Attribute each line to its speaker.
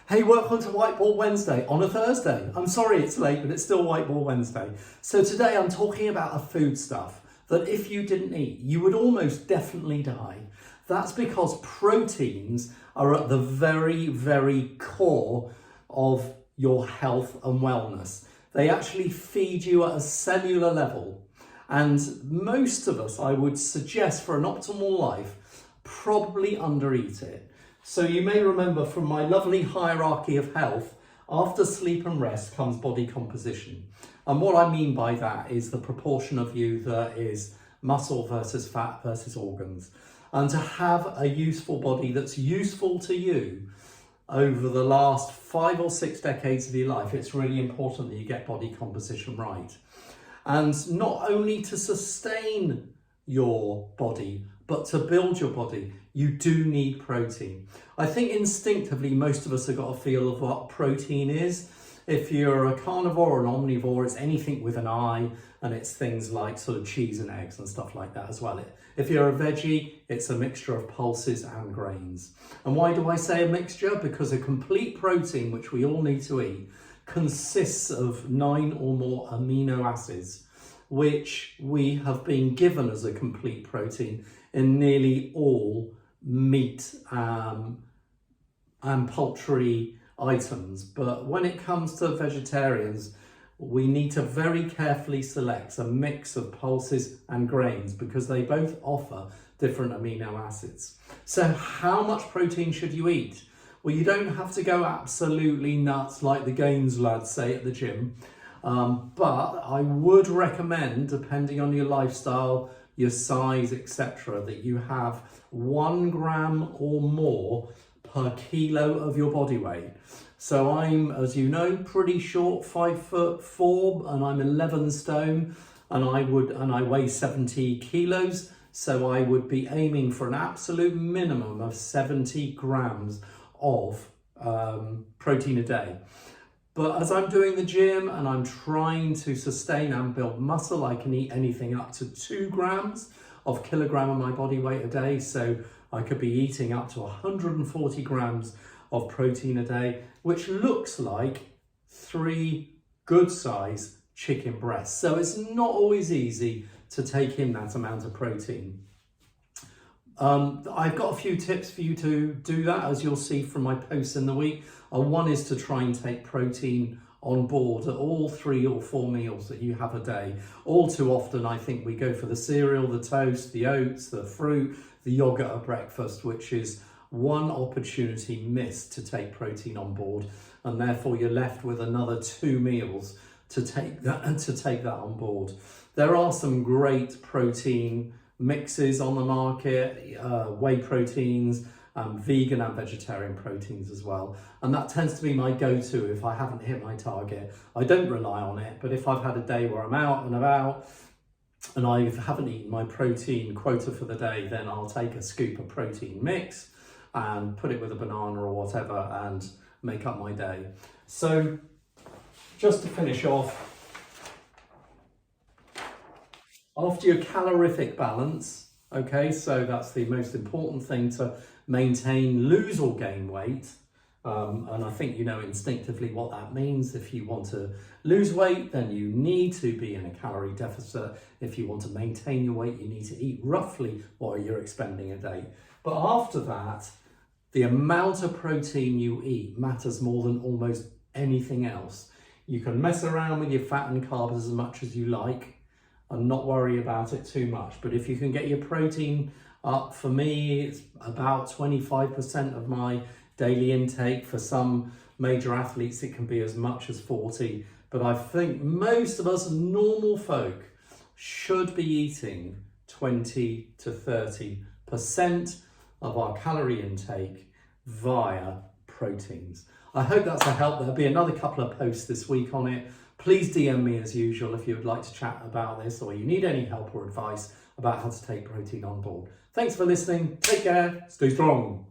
Speaker 1: Hey, welcome to Whiteboard Wednesday on a Thursday. I'm sorry it's late, but it's still Whiteboard Wednesday. So today I'm talking about a foodstuff that if you didn't eat, you would almost definitely die. That's because proteins are at the very, very core of your health and wellness. They actually feed you at a cellular level. And most of us, I would suggest for an optimal life, probably undereat it. So you may remember from my lovely hierarchy of health, after sleep and rest comes body composition. And what I mean by that is the proportion of you that is muscle versus fat versus organs. And to have a useful body that's useful to you over the last 5 or 6 decades of your life, it's really important that you get body composition right. And not only to sustain your body, but to build your body, you do need protein. I think instinctively, most of us have got a feel of what protein is. If you're a carnivore or an omnivore, it's anything with an I, and it's things like sort of cheese and eggs and stuff like that as well. If you're a veggie, it's a mixture of pulses and grains. And why do I say a mixture? Because a complete protein, which we all need to eat, consists of 9 or more amino acids, which we have been given as a complete protein in nearly all meat and poultry items. But when it comes to vegetarians, we need to very carefully select a mix of pulses and grains because they both offer different amino acids. So how much protein should you eat? Well, you don't have to go absolutely nuts like the gains lads say at the gym. But I would recommend, depending on your lifestyle, your size, etc., that you have 1 gram or more per kilo of your body weight. So I'm, as you know, pretty short, 5'4", and I'm 11 stone, and I weigh 70 kilos. So I would be aiming for an absolute minimum of 70 grams of protein a day. But as I'm doing the gym and I'm trying to sustain and build muscle, I can eat anything up to 2 grams of kilogram of my body weight a day. So I could be eating up to 140 grams of protein a day, which looks like 3 good size chicken breasts. So it's not always easy to take in that amount of protein. I've got a few tips for you to do that, as you'll see from my posts in the week. One is to try and take protein on board at all 3 or 4 meals that you have a day. All too often, I think we go for the cereal, the toast, the oats, the fruit, the yogurt at breakfast, which is one opportunity missed to take protein on board. And therefore you're left with another 2 meals to take that on board. There are some great protein mixes on the market, whey proteins, vegan and vegetarian proteins as well. And that tends to be my go-to if I haven't hit my target. I don't rely on it, but if I've had a day where I'm out and about and I haven't eaten my protein quota for the day, then I'll take a scoop of protein mix and put it with a banana or whatever and make up my day. So just to finish off, after your calorific balance, okay, so that's the most important thing to maintain, lose or gain weight. And I think you know instinctively what that means. If you want to lose weight, then you need to be in a calorie deficit. If you want to maintain your weight, you need to eat roughly what you're expending a day. But after that, the amount of protein you eat matters more than almost anything else. You can mess around with your fat and carbs as much as you like and not worry about it too much. But if you can get your protein up, for me, it's about 25% of my daily intake. For some major athletes, it can be as much as 40. But I think most of us normal folk should be eating 20 to 30% of our calorie intake via proteins. I hope that's a help. There'll be another couple of posts this week on it. Please DM me as usual if you would like to chat about this or you need any help or advice about how to take protein on board. Thanks for listening. Take care. Stay strong.